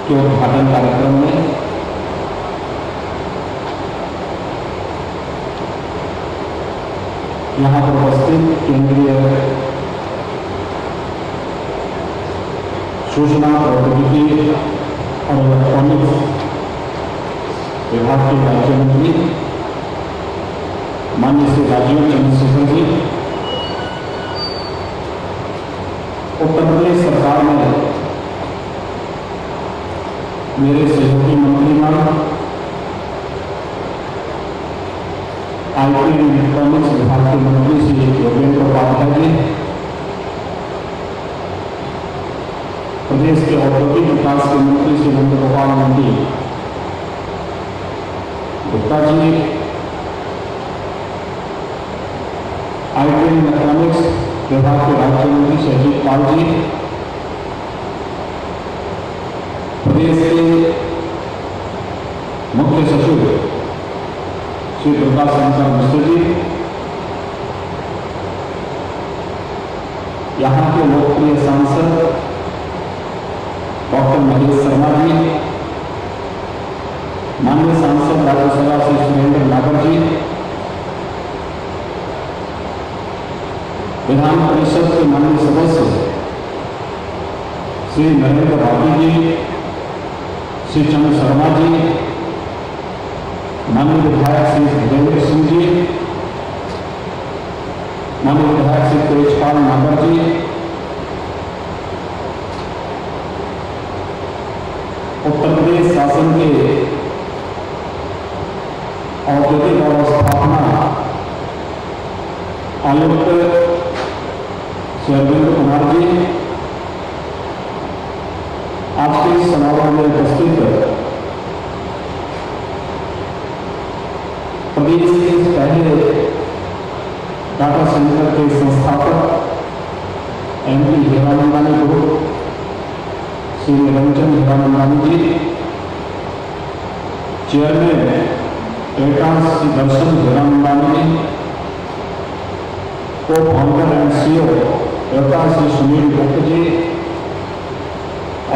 के उद्घाटन कार्यक्रम में यहाँ पर उपस्थित केंद्रीय सूचना प्रौद्योगिकी और इलेक्ट्रॉनिक्स विभाग के राज्य मंत्री माननीय श्री राजीव चंद्रशेखर जी, उत्तर प्रदेश सरकार में मेरे सहयोगी मंत्रीगण, आईटी एंड इलेक्ट्रॉनिक्स विभाग के मंत्री श्री योगेंद्र उपाध्याय जी, प्रदेश के औद्योगिक विकास के मंत्री Shri Nandgopal Nandi Gupta ji, IT and electronics विभाग के राज्य मंत्री श्री अजीत पाल जी, प्रदेश के मुख्य सचिव श्री दुर्गा शंकर मिश्र जी, यहाँ के लोकप्रिय सांसद डॉक्टर महेश शर्मा जी, माननीय सांसद राज्यसभा श्री सुरेंद्र नागर जी, विधान परिषद के माननीय सदस्य श्री नरेंद्र बाबू जी, श्री चंद्र शर्मा जी, माननीय विधायक श्री धीरेन्द्र सिंह जी, माननीय विधायक श्री तेजपाल नागर जी, उत्तर प्रदेश शासन के औद्योगिक और स्थापना आयुक्त श्री अरविंद कुमार जी, आज के इस समारोह में उपस्थित प्रदेश के पहले डाटा सेंटर के संस्थापक MP Hiranandani group Shri Niranjan Hiranandani ji, chairman एटास Shri Darshan Hiranandani ji, cofounder and CEO एटास श्री सुनील गुप्ता जी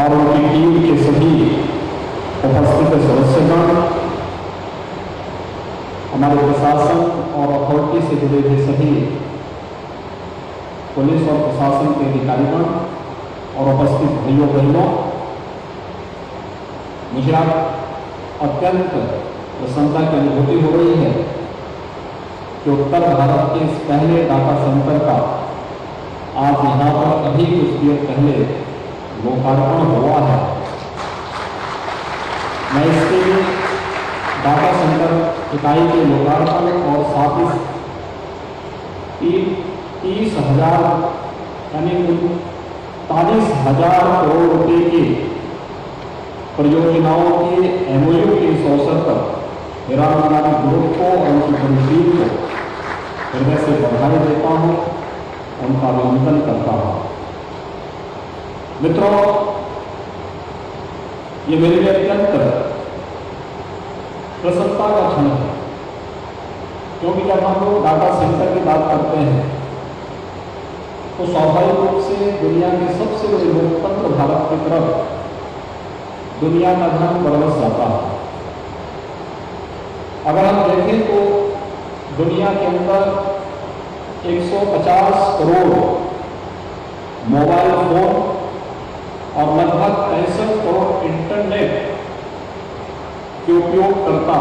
और उनकी टीम के सभी उपस्थित सदस्यगण, हमारे प्रशासन और अथॉरिटी से जुड़े हुए सभी पुलिस और प्रशासन के अधिकारीगण और उपस्थित भाइयों बहनों, मुझे अत्यंत प्रसन्नता की अनुभूति हो रही है कि उत्तर भारत के इस पहले डाटा सेंटर का आज यहाँ पर अभी कुछ देर पहले लोकार्पण हुआ है। मैं इसके लिए डाटा सेंटर इकाई के लोकार्पण और साथ ही 30,000 यानी 39,000 करोड़ रुपए की परियोजनाओं के एमओयू के इस अवसर पर हीरानंदानी ग्रुप को और उनकी पूरी टीम को हृदय से बधाई देता हूँ, उनका अभिनंदन करता हूँ। मित्रों, ये मेरे लिए अत्यंत प्रसन्नता का क्षण है, क्योंकि जब हम लोग डाटा सेंटर की बात करते हैं तो स्वाभाविक रूप से दुनिया के सबसे बड़े लोकतंत्र भारत की तरफ दुनिया का ध्यान बरस जाता है। अगर हम देखें तो दुनिया के अंदर 150 करोड़ मोबाइल फोन और लगभग 65 करोड़ इंटरनेट के उपयोगकर्ता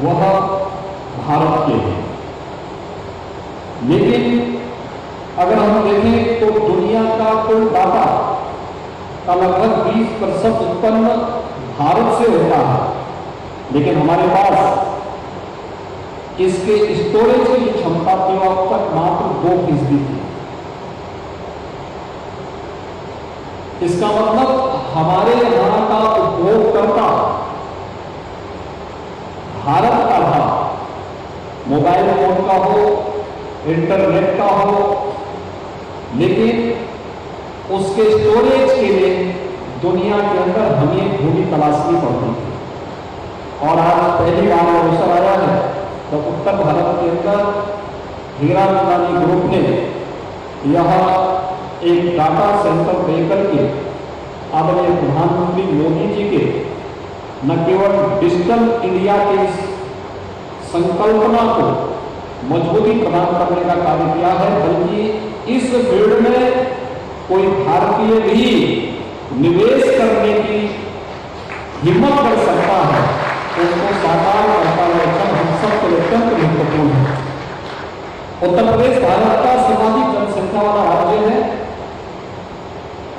वह भारत के हैं। लेकिन अगर हम देखें तो दुनिया का कुल डाटा का लगभग 20% उत्पन्न भारत से होता है, लेकिन हमारे पास इसके स्टोरेज की क्षमता थी अब तक मात्र 2% थी। इसका मतलब हमारे यहां का उपभोगकर्ता भारत का था, मोबाइल फोन का हो, इंटरनेट का हो, लेकिन उसके स्टोरेज के लिए दुनिया के अंदर हमें भूमि तलाशनी पड़ती थी। और आज पहली बार अवसर आया है तो उत्तर भारत के अंदर हीरानंदानी ग्रुप ने यह एक डाटा सेंटर देकर के आदरणीय प्रधानमंत्री मोदी जी के न केवल डिजिटल इंडिया की इस संकल्पना को मजबूती प्रदान करने का कार्य किया है, बल्कि इस फील्ड में कोई भारतीय भी निवेश करने की हिम्मत कर सकता है, उसको साकार करता है। हम सबके लिए अत्यंत महत्वपूर्ण है। उत्तर प्रदेश भारत का सर्वाधिक जनसंख्या वाला राज्य है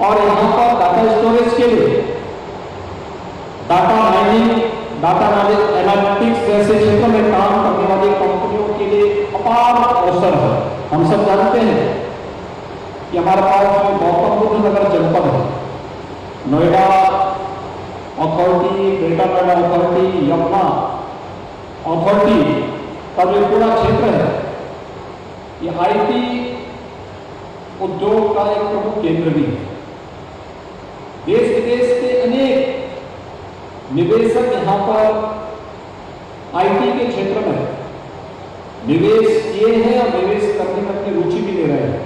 और यहां पर डाटा स्टोरेज के लिए, डाटा माइनिंग, डाटा एनालिटिक्स जैसे क्षेत्रों में काम करने वाली कंपनियों के लिए अपार अवसर है। हम सब जानते हैं कि हमारे पास जो गौतम बुद्ध नगर जनपद है, Noida authority, greater Noida authority, Yamuna authority का जो पूरा क्षेत्र है, ये आईटी उद्योग का एक प्रमुख केंद्र भी है। देश विदेश के अनेक निवेशक यहां पर आईटी के क्षेत्र में निवेश किए हैं और निवेश करने में अपनी रुचि भी ले रहे हैं।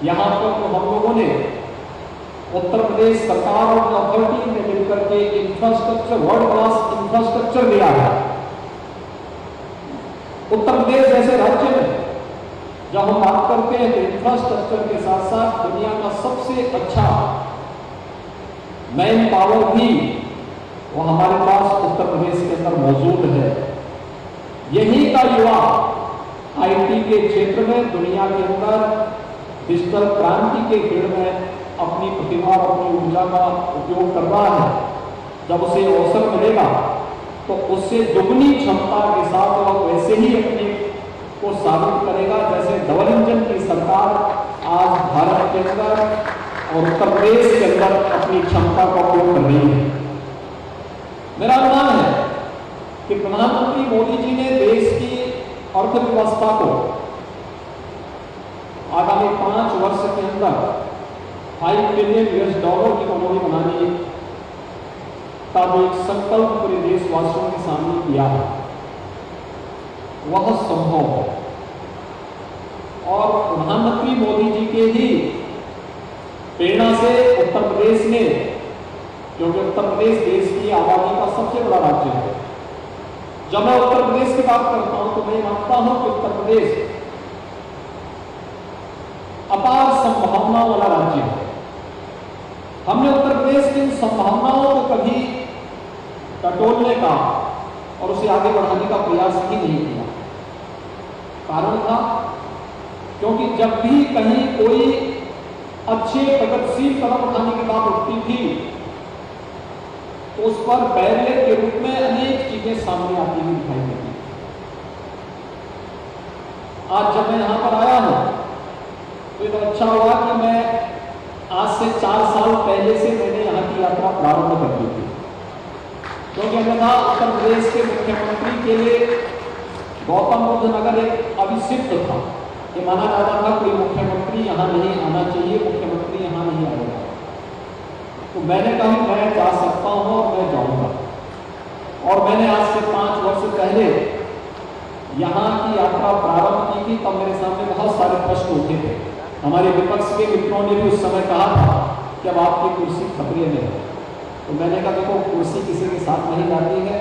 यहां पर तो हम लोगों ने उत्तर प्रदेश सरकार और अथॉरिटी ने मिलकर के इंफ्रास्ट्रक्चर, वर्ल्ड क्लास इंफ्रास्ट्रक्चर दिया है। उत्तर प्रदेश जैसे राज्य में जब हम बात करते हैं तो इंफ्रास्ट्रक्चर के साथ साथ दुनिया का सबसे अच्छा मैन पावर भी वो हमारे पास उत्तर प्रदेश के अंदर मौजूद है। यही का युवा आईटी के क्षेत्र में दुनिया के अंदर डिजिटल क्रांति के फील्ड में अपनी प्रतिभा और अपनी ऊर्जा का उपयोग कर रहा है। जब उसे अवसर मिलेगा तो उससे दुगनी क्षमता के साथ वह वैसे ही अपने को साबित करेगा जैसे डबल इंजन की सरकार आज भारत के अंदर और उत्तर प्रदेश के अंदर अपनी क्षमता का उपयोग कर रही है। मेरा अनुमान है कि प्रधानमंत्री मोदी जी ने देश की अर्थव्यवस्था को आगामी 5 वर्ष के अंदर $5 ट्रिलियन की इकोनॉमी बनाने का जो एक संकल्प पूरे देशवासियों के सामने किया है, वह संभव है। और प्रधानमंत्री मोदी जी के ही प्रेरणा से उत्तर प्रदेश में, क्योंकि उत्तर प्रदेश देश की आबादी का सबसे बड़ा राज्य है, जब मैं उत्तर प्रदेश की बात करता हूं तो मैं मानता हूं कि उत्तर प्रदेश अपार संभावनाओं वाला राज्य है। हमने उत्तर प्रदेश की संभावनाओं को कभी टटोलने का और उसे आगे बढ़ाने का प्रयास ही नहीं किया। कारण था क्योंकि जब भी कहीं कोई अच्छे प्रगतिशील कदम उठाने की बात उठती थी तो उस पर बैरियर के रूप में अनेक चीजें सामने आती हुई दिखाई देती। आज जब मैं यहां पर आया हूं तो ये अच्छा हुआ कि मैं आज से 4 साल पहले से मैंने यहाँ की यात्रा प्रारंभ कर दी थी, क्योंकि अन्यथा उत्तर प्रदेश के मुख्यमंत्री के लिए गौतम बुद्ध नगर एक अभिषिक्त था। ये माना जाता था कोई मुख्यमंत्री यहाँ नहीं आना चाहिए, मुख्यमंत्री यहाँ नहीं आएगा। तो मैंने कहा मैं जा सकता हूँ और मैं जाऊँगा। और मैंने आज से 5 वर्ष पहले यहाँ की यात्रा प्रारंभ की थी, तब मेरे सामने बहुत सारे प्रश्न उठे थे। हमारे विपक्ष के मित्रों ने भी उस समय कहा था कि अब आपकी कुर्सी खतरे में है। तो मैंने कहा देखो, कुर्सी किसी के साथ नहीं जाती है,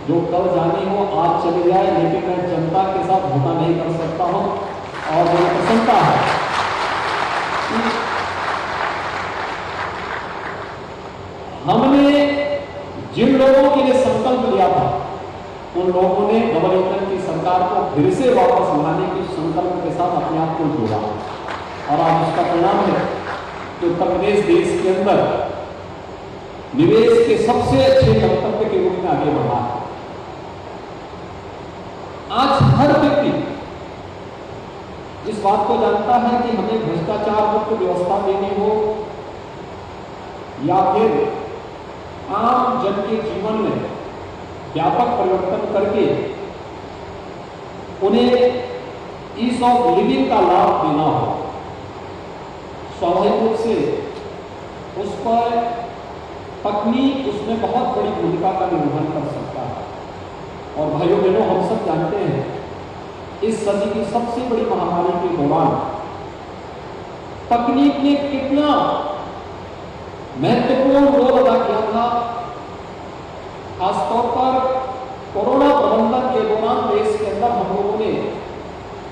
जो कल जानी हो आज चली जाए, लेकिन मैं जनता के साथ धोखा नहीं कर सकता हूँ। और मुझे प्रसन्नता है कि हमने जिन लोगों के लिए संकल्प लिया था उन लोगों ने डबल इंजन की सरकार को फिर से वापस लाने के संकल्प के साथ अपने आप को जोड़ा और आज उसका परिणाम है कि उत्तर प्रदेश देश के अंदर निवेश के सबसे अच्छे गंतव्य के रूप में आगे बढ़ा है। आज हर व्यक्ति इस बात को जानता है कि हमें भ्रष्टाचार मुक्त व्यवस्था देनी हो या फिर आम जन के जीवन में व्यापक परिवर्तन करके उन्हें ईज ऑफ लिविंग का लाभ देना हो, स्वाभाविक रूप से उस पर तकनीक उसमें बहुत बड़ी भूमिका का निर्वहन कर सकता है। और भाइयों बहनों, हम सब जानते हैं इस सदी की सबसे बड़ी महामारी के दौरान तकनीक ने कितना महत्वपूर्ण रोल अदा किया था। खासतौर पर कोरोना प्रबंधन के दौरान देश के अंदर हम लोगों ने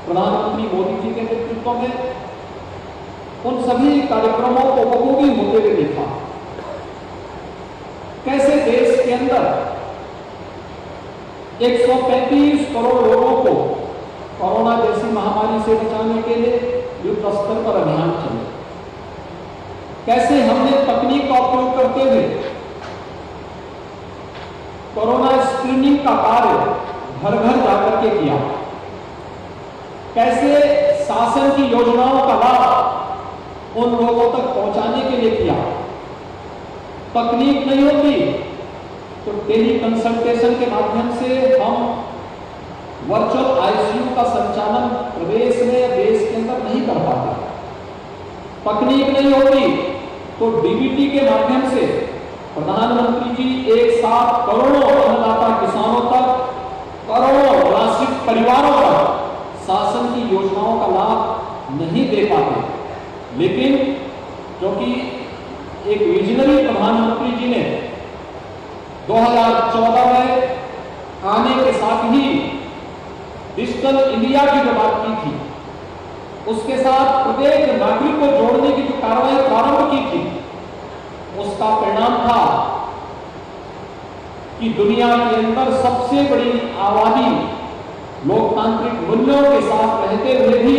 प्रधानमंत्री मोदी जी के नेतृत्व में उन सभी कार्यक्रमों को बखूबी होते हुए देखा। कैसे देश के अंदर 135 करोड़ लोगों को कोरोना जैसी महामारी से बचाने के लिए युद्ध स्तर पर अभियान चले। कैसे हमने तकनीक का उपयोग करते हुए कोरोना स्क्रीनिंग का कार्य घर घर जाकर के किया। कैसे शासन की योजनाओं का लाभ उन लोगों तक पहुंचाने के लिए किया। तकनीक नहीं होती तो टेली कंसल्टेशन के माध्यम से हम वर्चुअल आईसीयू का संचालन प्रदेश में या देश के अंदर नहीं कर पाते। तकनीक नहीं होती तो डीबीटी के माध्यम से प्रधानमंत्री जी एक साथ करोड़ों अन्नदाता किसानों तक, करोड़ों ग्रामीण परिवारों तक शासन की योजनाओं का लाभ नहीं दे पाते। लेकिन क्योंकि एक विजनरी प्रधानमंत्री जी ने 2014 में आने के साथ ही डिजिटल इंडिया की जो बात की थी, उसके साथ प्रत्येक नागरिक को जोड़ने की जो कार्रवाई प्रारंभ की थी, उसका परिणाम था कि दुनिया के अंदर सबसे बड़ी आबादी लोकतांत्रिक मूल्यों के साथ रहते हुए भी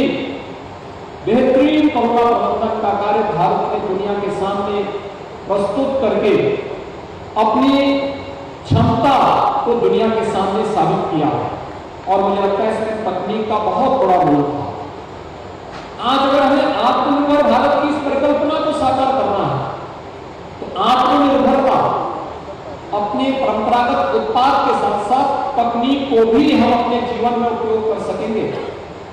बेहतरीन कोरोना प्रबंधन का कार्य भारत ने दुनिया के सामने प्रस्तुत करके अपनी क्षमता को दुनिया के सामने साबित किया। और मुझे लगता है इसमें तकनीक का बहुत बड़ा रोल था। आज अगर हमें आत्मनिर्भर भारत की इस परिकल्पना को साकार करना है तो आत्मनिर्भरता अपने परंपरागत उत्पाद के साथ साथ तकनीक को भी हम अपने जीवन में उपयोग कर सकेंगे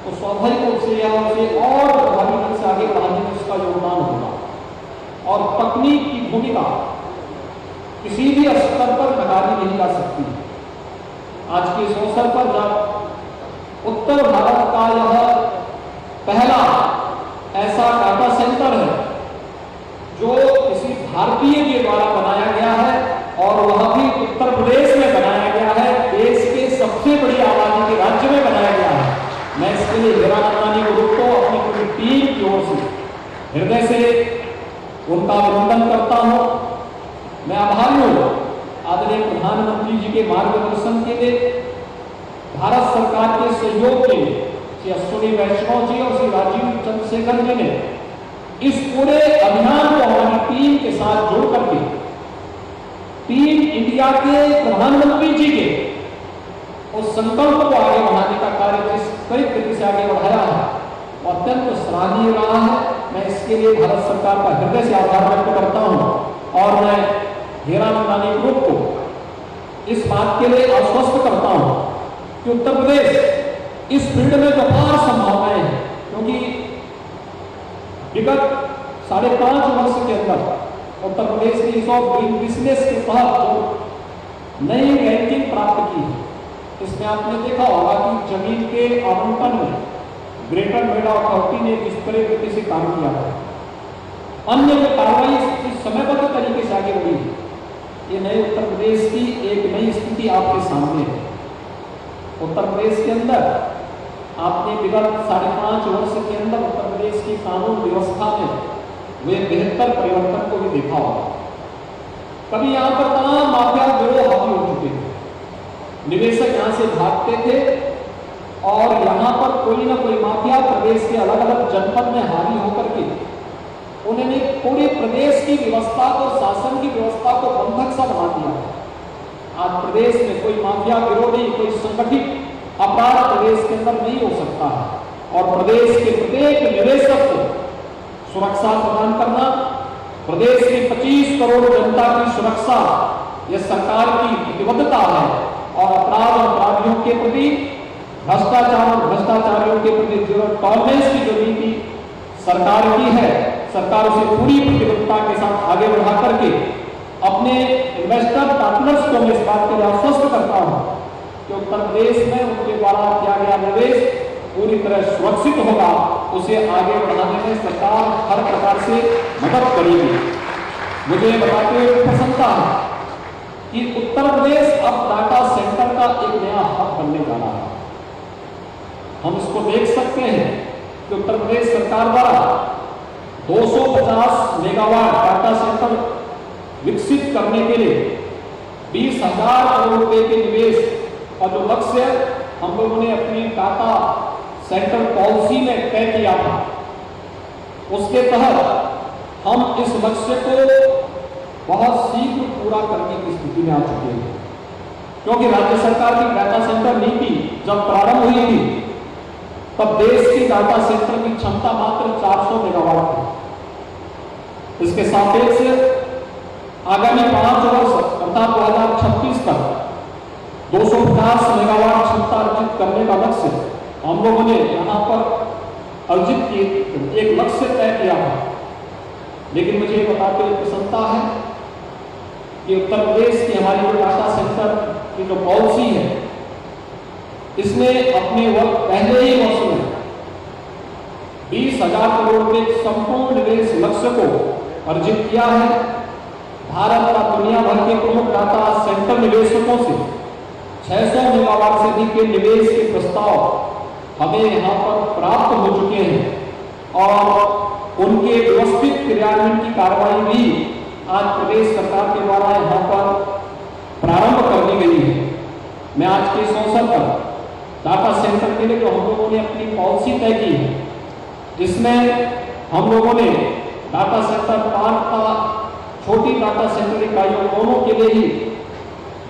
तो स्वाभाविक रूप से यह उसे और प्रभावी ढंग से आगे बढ़ाने में उसका योगदान होगा। और तकनीक की भूमिका किसी भी स्तर पर नकारी नहीं जा सकती। आज के इस अवसर पर जब उत्तर भारत का यह पहला ऐसा डाटा सेंटर है जो किसी भारतीय के द्वारा बनाया गया है और वह भी उत्तर प्रदेश में बनाया गया है, देश के सबसे बड़ी आबादी के राज्य में बनाया गया है, मैं इसके लिए हीरानंद रानी ग्रुप को अपनी पूरी टीम की ओर से हृदय से उनका अभिनंदन करता हूं। मैं आभारी हूं आदरणीय प्रधानमंत्री जी के मार्गदर्शन के लिए, भारत सरकार के सहयोग के लिए श्री अश्विनी वैष्णव जी और श्री राजीव चंद्रशेखर जी ने इस पूरे अभियान को हमारी टीम के साथ जोड़ करके टीम इंडिया के प्रधानमंत्री जी के उस संकल्प को आगे बढ़ाने का कार्य जिस तरीके से आगे बढ़ाया है वो अत्यंत सराहनीय रहा है। मैं इसके लिए भारत सरकार का हृदय से आभार व्यक्त करता हूं और मैं हीरानंद रानी ग्रुप को इस बात के लिए आश्वस्त करता हूं कि उत्तर प्रदेश इस फील्ड में तो अपार संभावनाएं हैं, क्योंकि विगत 5.5 वर्ष के अंदर उत्तर प्रदेश ने इस ऑफ बिजनेस के तहत जो नई रैंकिंग प्राप्त की है, इसमें आपने देखा होगा कि जमीन के आवंटन में ग्रेटर नोएडा अथॉरिटी ने इस तरीके से काम किया है। अन्य जो कार्रवाई समयबद्ध तरीके से आगे बढ़ी है, ये नए उत्तर प्रदेश की एक नई स्थिति आपके सामने है। उत्तर प्रदेश के अंदर आपने विगत 5.5 वर्ष के अंदर उत्तर प्रदेश की कानून व्यवस्था में वे बेहतर परिवर्तन को भी देखा होगा। कभी यहाँ पर तमाम माफिया गिरोह हावी हो चुके थे, निवेशक यहाँ से भागते थे और यहाँ पर कोई ना कोई माफिया प्रदेश के अलग अलग जनपद में हावी होकर के उन्होंने पूरे प्रदेश की व्यवस्था को, शासन की व्यवस्था को बंधक सा बना दिया। आज प्रदेश में कोई माफिया गिरोह नहीं, कोई संगठित अपराध प्रदेश के अंदर नहीं हो सकता है। और प्रदेश के प्रत्येक निवेशक को सुरक्षा प्रदान करना, प्रदेश की 25 करोड़ जनता की सुरक्षा यह सरकार की प्रतिबद्धता है। और अपराध और अपराधियों के प्रति, भ्रष्टाचार और भ्रष्टाचारियों के प्रति जीरो टॉलरेंस की जो नीति सरकार की है, सरकार उसे पूरी प्रतिबद्धता के साथ आगे बढ़ा करके अपने इन्वेस्टर पार्टनर्स को मैं इस बात के लिए आश्वस्त करता हूं कि उत्तर प्रदेश में उनके द्वारा किया गया निवेश पूरी तरह सुरक्षित होगा, उसे आगे बढ़ाने में सरकार हर प्रकार से मदद करेगी। मुझे बताते हुए प्रसन्नता है कि उत्तर प्रदेश अब डाटा सेंटर का एक नया हब बनने जा रहा है। हम इसको देख सकते हैं कि उत्तर प्रदेश सरकार द्वारा 250 मेगावाट डाटा सेंटर विकसित करने के लिए 20,000 करोड़ रुपए के निवेश का जो लक्ष्य हम लोगों ने अपनी डाटा सेंटर पॉलिसी में तय किया था, उसके तहत हम इस लक्ष्य को बहुत शीघ्र पूरा करने की स्थिति में आ चुके हैं। क्योंकि राज्य सरकार की डाटा सेंटर नीति जब प्रारंभ हुई थी तब देश की डाटा सेंटर की क्षमता मात्र 400 मेगावाट थी। इसके सापेक्ष आगामी 5 वर्ष अर्थात 2026 तक 250 मेगावाट क्षमता अर्जित करने का लक्ष्य हम लोगों ने यहाँ पर अर्जित की एक लक्ष्य तय किया था। लेकिन मुझे बताते हुए प्रसन्नता है कि उत्तर प्रदेश की हमारी जो डाटा सेंटर की जो पॉलिसी है, इसने अपने पहले ही वर्ष में 20,000 करोड़ के संपूर्ण निवेश लक्ष्य को अर्जित किया है। भारत का दुनिया भर के प्रमुख डाटा सेंटर निवेशकों से 600 मेगावाट से अधिक के निवेश के प्रस्ताव हमें यहाँ पर प्राप्त हो चुके हैं और उनके व्यवस्थित क्रियान्वयन की कार्रवाई भी आज प्रदेश सरकार के द्वारा यहाँ पर प्रारंभ कर दी गई है। मैं आज के इस अवसर पर डाटा सेंटर के लिए जो हम लोगों ने अपनी पॉलिसी तय की है, जिसमें हम लोगों ने डाटा सेंटर पार्क का छोटी डाटा सेंटर इकाइयों दोनों के लिए ही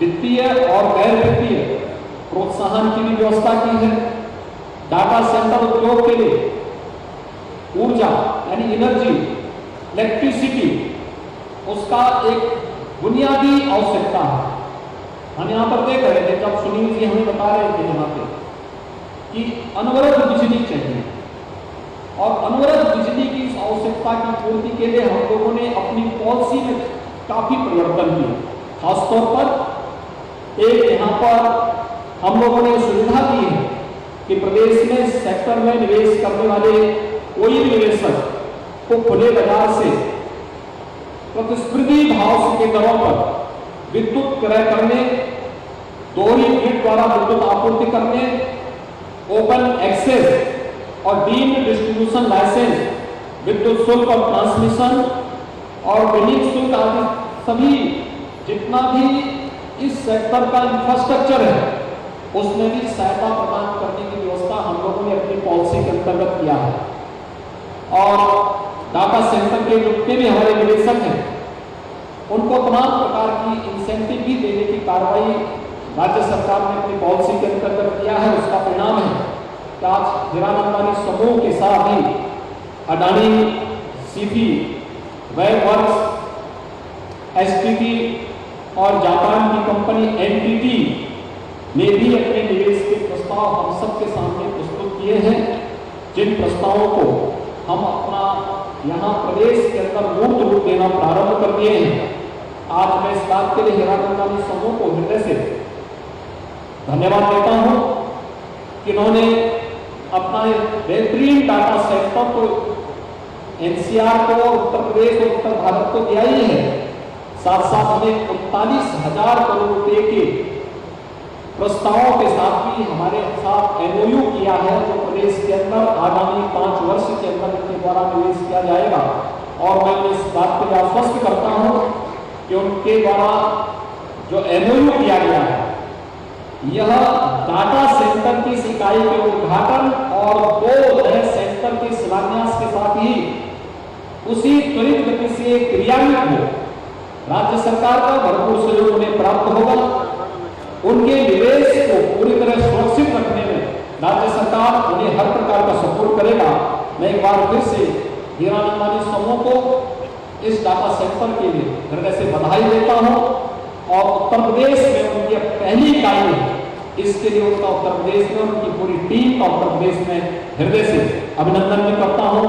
वित्तीय और गैर वित्तीय प्रोत्साहन की भी व्यवस्था की है। डाटा सेंटर उद्योग के लिए ऊर्जा यानी एनर्जी, इलेक्ट्रिसिटी, उसका एक बुनियादी आवश्यकता है। हम यहाँ पर देख रहे थे जब सुनील जी हमें बता रहे थे यहाँ पे कि अनवरत बिजली चाहिए और अनवरत बिजली की इस आवश्यकता की पूर्ति के लिए हम लोगों ने अपनी पॉलिसी में काफी परिवर्तन किए। खासतौर पर एक यहाँ पर हम लोगों ने सुविधा दी है कि प्रदेश में इस सेक्टर में निवेश करने वाले कोई भी निवेशक को खुले बाजार से प्रतिस्पर्धी भाव के दरों पर विद्युत क्रय करने, दोहरी ग्रिड द्वारा विद्युत आपूर्ति करने, ओपन एक्सेस और डीम्ड डिस्ट्रीब्यूशन लाइसेंस, विद्युत शुल्क और ट्रांसमिशन और बिलिंग शुल्क आदि सभी जितना भी इस सेक्टर का इंफ्रास्ट्रक्चर है उसमें भी सहायता प्रदान करने की व्यवस्था हम लोगों ने अपनी पॉलिसी के अंतर्गत किया है। और डाटा सेंटर के जितने भी हमारे निवेशक हैं उनको तमाम प्रकार की इंसेंटिव भी देने की कार्रवाई राज्य सरकार ने अपनी पॉलिसी के अंतर्गत किया है। उसका परिणाम है कि आज हीरानंद अंबानी समूह के साथ ही अडानी, सीपी, वेबवर्क्स, एसटीटी और जापान की कंपनी एनटीटी ने भी अपने निवेश के प्रस्ताव हम सबके सामने प्रस्तुत किए हैं, जिन प्रस्तावों को हम अपना यहाँ प्रदेश के अंदर मूर्त रूप देना प्रारंभ कर दिए हैं। आज मैं इस बात के लिए हीरानंद अंबानी समूह को हृदय से धन्यवाद देता हूँ कि उन्होंने अपना बेहतरीन डाटा सेंटर को एनसीआर को, उत्तर प्रदेश और उत्तर भारत को दिया ही है, साथ साथ हमें 39,000 करोड़ रुपए के प्रस्तावों के साथ भी हमारे साथ एमओयू किया है, जो प्रदेश के अंदर आगामी 5 वर्ष के अंदर इनके द्वारा निवेश किया जाएगा। और मैं इस बात को आश्वस्त करता हूं कि उनके द्वारा जो एमओयू किया गया है, यह डाटा सेंटर की इकाई के उद्घाटन और 2 नए सेंटर के शिलान्यास के साथ ही उसी त्वरित गति से क्रियान्वित हो राज्य सरकार का भरपूर सहयोग उन्हें प्राप्त होगा। उनके निवेश को पूरी तरह सुरक्षित रखने में राज्य सरकार उन्हें हर प्रकार का सपोर्ट करेगा। मैं एक बार फिर से हीरानंद अंबानी समूह को इस डाटा सेंटर के लिए हृदय से बधाई देता हूं और उत्तर प्रदेश में उनकी पहली इकाई है, इसके लिए उनका उत्तर प्रदेश में उनकी पूरी टीम का उत्तर प्रदेश में हृदय से अभिनंदन भी करता हूं।